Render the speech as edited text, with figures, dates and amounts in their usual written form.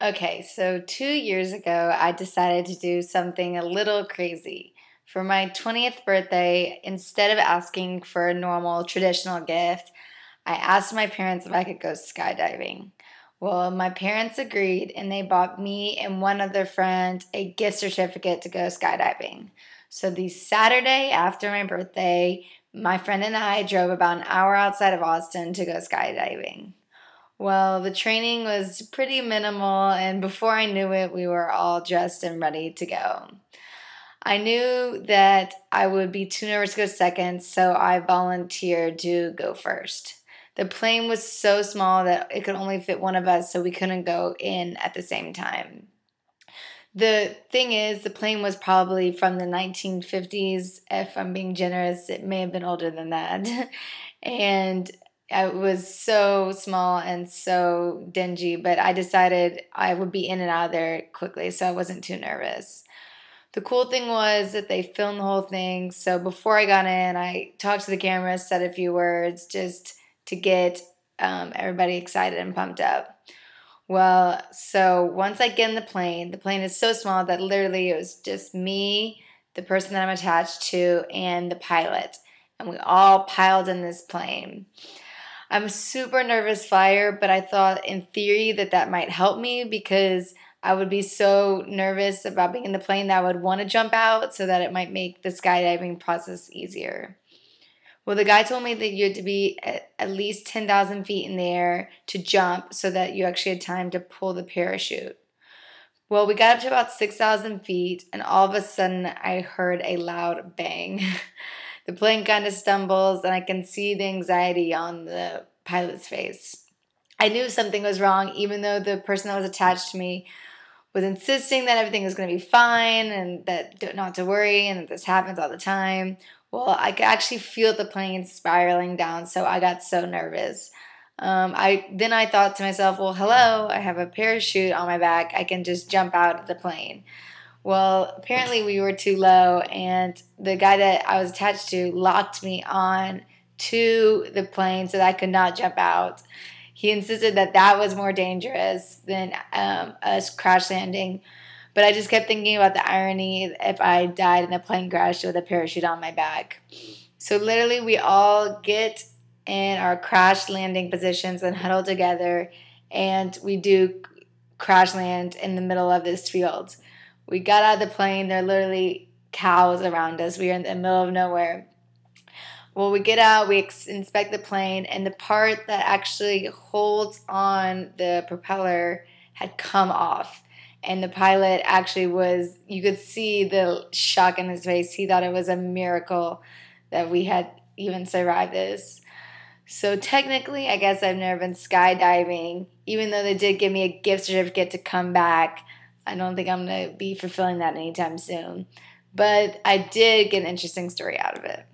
Okay, so 2 years ago, I decided to do something a little crazy. For my 20th birthday, instead of asking for a normal traditional gift, I asked my parents if I could go skydiving. Well, my parents agreed and they bought me and one other friend a gift certificate to go skydiving. So the Saturday after my birthday, my friend and I drove about an hour outside of Austin to go skydiving. Well, the training was pretty minimal, and before I knew it, we were all dressed and ready to go. I knew that I would be too nervous to go second, so I volunteered to go first. The plane was so small that it could only fit one of us, so we couldn't go in at the same time. The thing is, the plane was probably from the 1950s. If I'm being generous, it may have been older than that. And it was so small and so dingy, but I decided I would be in and out of there quickly, so I wasn't too nervous. The cool thing was that they filmed the whole thing, so before I got in, I talked to the camera, said a few words just to get everybody excited and pumped up. Well, so once I get in the plane is so small that literally it was just me, the person that I'm attached to, and the pilot. And we all piled in this plane. I'm a super nervous flyer, but I thought in theory that that might help me because I would be so nervous about being in the plane that I would want to jump out so that it might make the skydiving process easier. Well, the guy told me that you had to be at least 10,000 feet in the air to jump so that you actually had time to pull the parachute. Well, we got up to about 6,000 feet, and all of a sudden I heard a loud bang. The plane kind of stumbles, and I can see the anxiety on the pilot's face. I knew something was wrong, even though the person that was attached to me was insisting that everything was going to be fine and that not to worry and that this happens all the time. Well, I could actually feel the plane spiraling down, so I got so nervous. I thought to myself, well, hello, I have a parachute on my back. I can just jump out of the plane. Well, apparently we were too low, and the guy that I was attached to locked me on to the plane so that I could not jump out. He insisted that that was more dangerous than us crash landing. But I just kept thinking about the irony if I died in a plane crash with a parachute on my back. So literally, we all get in our crash landing positions and huddle together, and we do crash land in the middle of this field. We got out of the plane. There are literally cows around us. We are in the middle of nowhere. Well, we get out, we inspect the plane, and the part that actually holds on the propeller had come off. And the pilot actually you could see the shock in his face. He thought it was a miracle that we had even survived this. So technically, I guess I've never been skydiving. Even though they did give me a gift certificate to come back, I don't think I'm going to be fulfilling that anytime soon. But I did get an interesting story out of it.